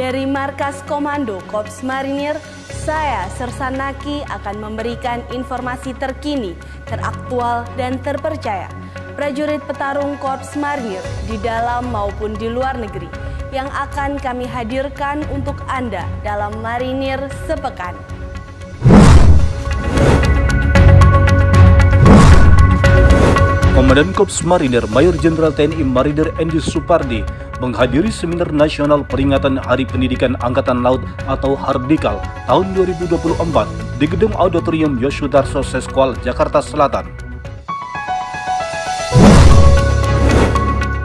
Dari Markas Komando Korps Marinir, saya Sersanaki akan memberikan informasi terkini, teraktual, dan terpercaya prajurit petarung Korps Marinir di dalam maupun di luar negeri yang akan kami hadirkan untuk Anda dalam Marinir Sepekan. Komandan Korps Marinir Mayor Jenderal TNI Marinir Endi Supardi menghadiri Seminar Nasional Peringatan Hari Pendidikan Angkatan Laut atau Hardikal tahun 2024 di Gedung Auditorium Yosudarso Seskual, Jakarta Selatan.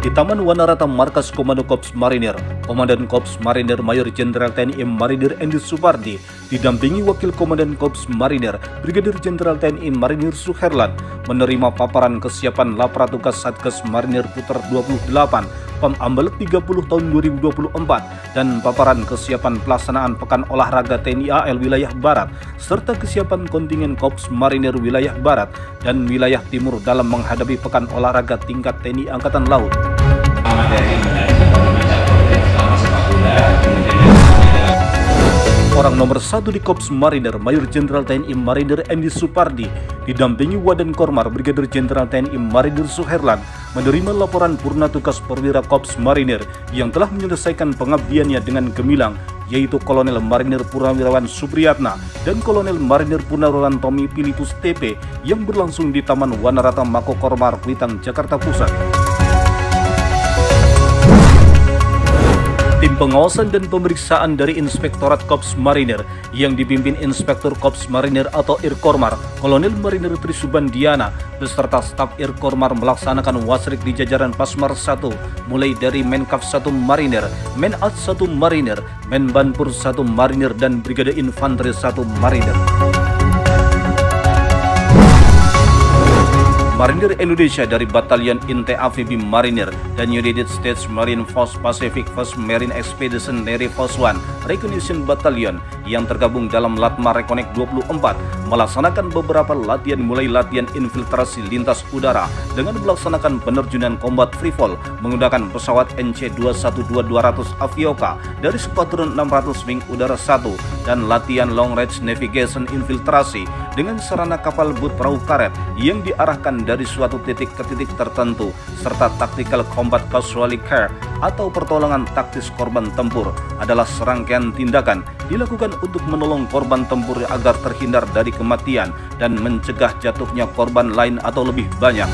Di Taman Wanarata Markas Komando Korps Marinir, Komandan Korps Marinir Mayor Jenderal TNI Marinir Endi Supardi didampingi Wakil Komandan Korps Marinir Brigadir Jenderal TNI Marinir Suherlan menerima paparan kesiapan Lapratukas Satgas Marinir Puter 28 PAM Ambalek 30 tahun 2024 dan paparan kesiapan pelaksanaan Pekan Olahraga TNI AL Wilayah Barat serta kesiapan kontingen Korps Marinir Wilayah Barat dan Wilayah Timur dalam menghadapi Pekan Olahraga tingkat TNI Angkatan Laut. Orang nomor 1 di Korps Marinir Mayor Jenderal TNI Marinir Endi Supardi didampingi Waden Kormar Brigadir Jenderal TNI Marinir Suherlan menerima laporan Purna Tugas Perwira Korps Marinir yang telah menyelesaikan pengabdiannya dengan gemilang, yaitu Kolonel Marinir Purnawirawan Supriyatna dan Kolonel Marinir Purnawirawan Tommy Pilipus TP yang berlangsung di Taman Wanarata Mako Kormar, Kuitang, Jakarta Pusat. Tim pengawasan dan pemeriksaan dari Inspektorat Korps Marinir yang dipimpin Inspektur Korps Marinir atau Irkormar, Kolonel Marinir Trisubandiana beserta staf Irkormar melaksanakan wasrik di jajaran Pasmar 1, mulai dari Menkap 1 Marinir, Menat 1 Marinir, Menbanpur 1 Marinir, dan Brigade Infanteri 1 Marinir. Marinir Indonesia dari Batalion Inte Amfibi Marinir dan United States Marine Force Pacific First Marine Expeditionary Force 1 Recognition Battalion yang tergabung dalam Latma Rekonek 24 melaksanakan beberapa latihan, mulai latihan infiltrasi lintas udara dengan melaksanakan penerjunan combat free fall menggunakan pesawat NC-212-200 Avioka dari Skuadron 600 Wing Udara 1 dan latihan long range navigation infiltrasi dengan sarana kapal boot perahu karet yang diarahkan dari suatu titik ke titik tertentu, serta tactical combat casualty care atau pertolongan taktis korban tempur adalah serangkaian tindakan dilakukan untuk menolong korban tempur agar terhindar dari kematian dan mencegah jatuhnya korban lain atau lebih banyak.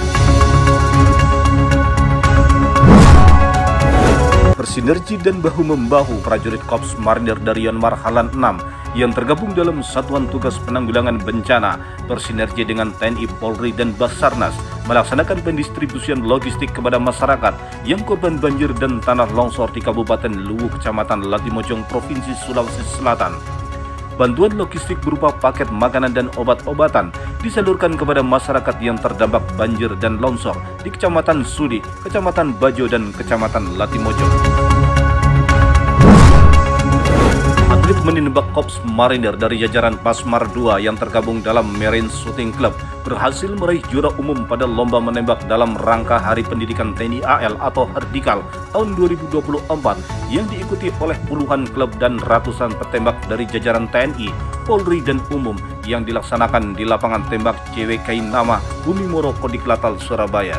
Bersinergi dan bahu-membahu prajurit Korps Marinir dari Marhalan 6 yang tergabung dalam Satuan Tugas Penanggulangan Bencana bersinergi dengan TNI, Polri, dan Basarnas melaksanakan pendistribusian logistik kepada masyarakat yang korban banjir dan tanah longsor di Kabupaten Luwu, Kecamatan Latimojong, Provinsi Sulawesi Selatan. Bantuan logistik berupa paket makanan dan obat-obatan disalurkan kepada masyarakat yang terdampak banjir dan longsor di Kecamatan Sudi, Kecamatan Bajo, dan Kecamatan Latimojong. Atlet menembak Korps Marinir dari jajaran Pasmar 2 yang tergabung dalam Marine Shooting Club berhasil meraih juara umum pada lomba menembak dalam rangka Hari Pendidikan TNI AL atau Hardikal tahun 2024 yang diikuti oleh puluhan klub dan ratusan petembak dari jajaran TNI, Polri, dan umum yang dilaksanakan di lapangan tembak JWK Nama Bumi Moro, Kodiklatal, Surabaya.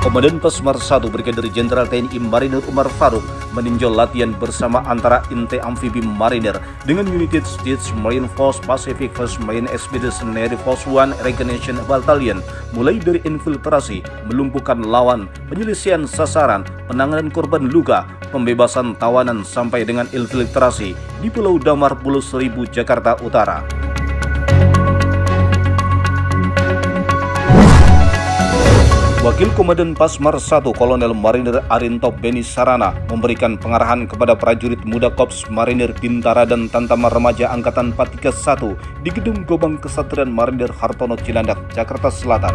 Komandan Pasmar 1 Brigadir Jenderal TNI Marinir Umar Faruk meninjau latihan bersama antara Inte Amfibi Marinir dengan United States Marine Force Pacific First Marine Expeditionary Force 1 Recognition Battalion, mulai dari infiltrasi, melumpuhkan lawan, penyelesaian sasaran, penanganan korban luka, pembebasan tawanan, sampai dengan infiltrasi di Pulau Damar, Pulau Seribu, Jakarta Utara. Wakil Komandan Pasmar 1 Kolonel Marinir Arinto Beni Sarana memberikan pengarahan kepada prajurit muda Korps Marinir Bintara dan Tantamar Remaja Angkatan 431 di Gedung Gobang Kesatrian Marinir Hartono, Cilandak, Jakarta Selatan.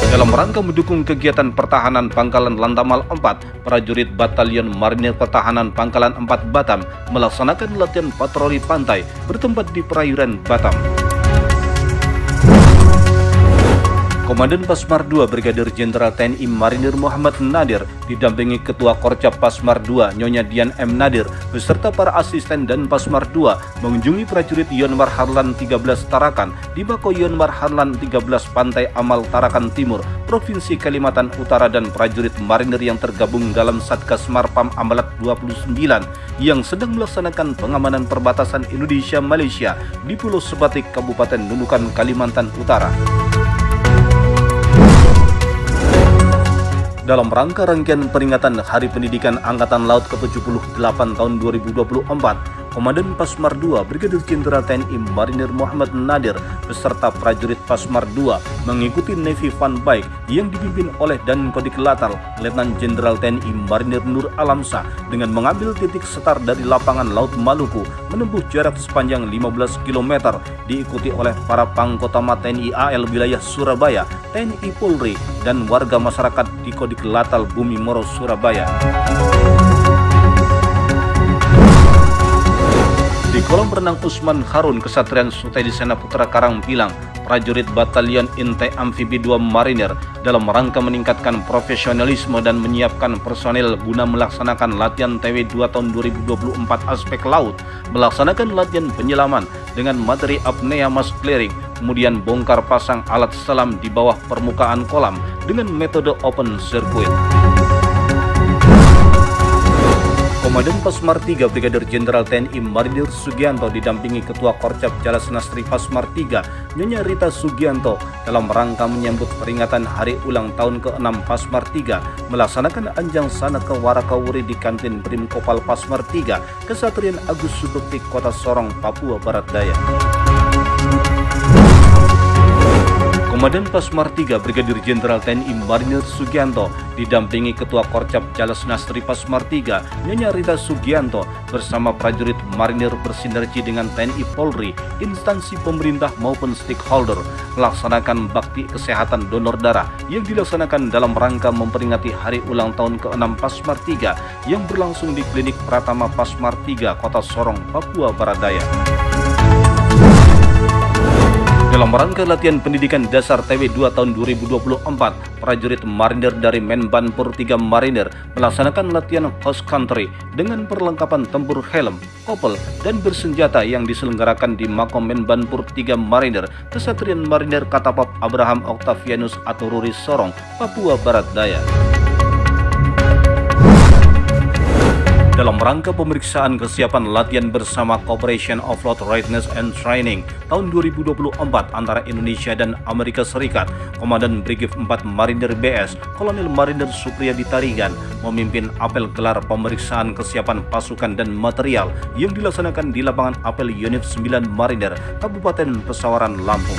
Dalam rangka mendukung kegiatan pertahanan Pangkalan Lantamal 4, prajurit Batalion Marinir Pertahanan Pangkalan 4 Batam melaksanakan latihan patroli pantai bertempat di perairan Batam. Komandan Pasmar 2 Brigadir Jenderal TNI Marinir Muhammad Nadir didampingi Ketua Korcap Pasmar 2 Nyonya Dian M. Nadir beserta para asisten dan Pasmar 2 mengunjungi prajurit Yonmar Harlan 13 Tarakan di Bako Yonmar Harlan 13 Pantai Amal Tarakan Timur, Provinsi Kalimantan Utara dan prajurit marinir yang tergabung dalam Satgas Marpam Amalat 29 yang sedang melaksanakan pengamanan perbatasan Indonesia-Malaysia di Pulau Sebatik, Kabupaten Nunukan, Kalimantan Utara. Dalam rangka rangkaian peringatan Hari Pendidikan Angkatan Laut ke-78 tahun 2024, Komandan Pasmar 2 Brigadir Jenderal TNI Marinir Muhammad Nadir beserta prajurit Pasmar 2 mengikuti Navy Fun Bike yang dipimpin oleh Dan Kodik Latal Letnan Jenderal TNI Marinir Nur Alamsah dengan mengambil titik start dari lapangan Laut Maluku menempuh jarak sepanjang 15 km diikuti oleh para Pangkotama TNI AL wilayah Surabaya, TNI Polri dan warga masyarakat di Kodik Latal Bumi Moro Surabaya. Di kolam renang Usman Harun, Kesatrian Sutedisena Putra Karangpilang, prajurit Batalion Intai Amfibi 2 Marinir dalam rangka meningkatkan profesionalisme dan menyiapkan personel guna melaksanakan latihan TW 2 tahun 2024 aspek laut, melaksanakan latihan penyelaman dengan materi apnea mask clearing, kemudian bongkar pasang alat selam di bawah permukaan kolam dengan metode open circuit. Komandan Pasmar 3 Brigadir Jenderal TNI Marinir Sugianto didampingi Ketua Korcap Jalasnastri Pasmar 3 Nyonya Rita Sugianto dalam rangka menyambut peringatan Hari Ulang Tahun ke-6 Pasmar 3 melaksanakan anjang sana ke Warakawuri di kantin Brim Kopal Pasmar 3 Kesatrian Agus Subekti Kota Sorong, Papua Barat Daya. Komandan Pasmar 3 Brigadir Jenderal TNI Marinir Sugianto didampingi Ketua Korcap Jalasnastri Pasmar 3 Nyonya Rita Sugianto bersama prajurit marinir bersinergi dengan TNI Polri, instansi pemerintah maupun stakeholder melaksanakan bakti kesehatan donor darah yang dilaksanakan dalam rangka memperingati Hari Ulang Tahun ke-6 Pasmar 3 yang berlangsung di Klinik Pratama Pasmar 3 Kota Sorong, Papua Barat Daya. Dalam rangka latihan pendidikan dasar TW 2 tahun 2024, prajurit marinir dari Menbanpur 3 Marinir melaksanakan latihan cross country dengan perlengkapan tempur helm, kopel, dan bersenjata yang diselenggarakan di Makom Menbanpur 3 Marinir, Kesatrian Marinir Katapap Abraham Octavianus Atururi Sorong, Papua Barat Daya. Dalam rangka pemeriksaan kesiapan latihan bersama Cooperation of Float Readiness and Training tahun 2024 antara Indonesia dan Amerika Serikat, Komandan Brigif 4 Marinir BS, Kolonel Marinir Supriyadi Tarigan, memimpin apel gelar pemeriksaan kesiapan pasukan dan material yang dilaksanakan di lapangan apel Unit 9 Marinir, Kabupaten Pesawaran, Lampung.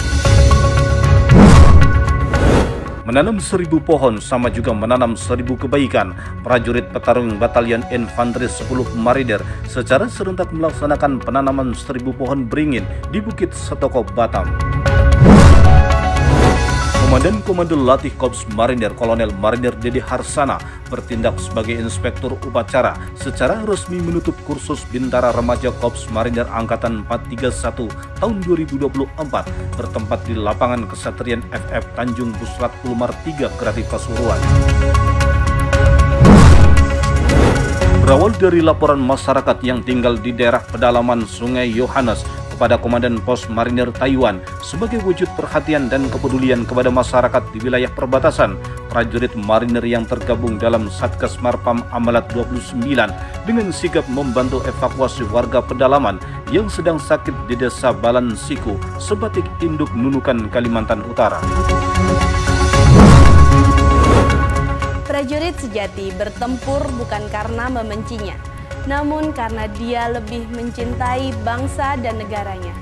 Menanam 1000 pohon sama juga menanam 1000 kebaikan. Prajurit petarung Batalion Infanteri 10 Marinir secara serentak melaksanakan penanaman 1000 pohon beringin di Bukit Setoko, Batam. Komandan Komando Latih Korps Marinir Kolonel Marinir Dede Harsana bertindak sebagai inspektur upacara secara resmi menutup kursus Bintara Remaja Korps Marinir Angkatan 431 tahun 2024 bertempat di lapangan Kesatrian FF Tanjung Buslat Ulmar 3 Grati Pasuruan. Berawal dari laporan masyarakat yang tinggal di daerah pedalaman Sungai Yohanes kepada Komandan Pos Marinir Taiwan sebagai wujud perhatian dan kepedulian kepada masyarakat di wilayah perbatasan, prajurit marinir yang tergabung dalam Satgas Marpam Amalat 29 dengan sigap membantu evakuasi warga pedalaman yang sedang sakit di Desa Balan Siku, Sebatik Induk, Nunukan, Kalimantan Utara. Prajurit sejati bertempur bukan karena membencinya, namun karena dia lebih mencintai bangsa dan negaranya.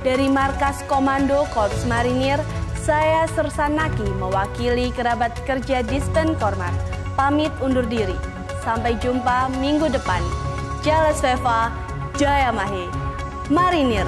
Dari Markas Komando Korps Marinir, saya Sersanaki mewakili kerabat kerja Dispen Kormar, pamit undur diri. Sampai jumpa minggu depan. Jalas Veva, Jaya Mahe, Marinir.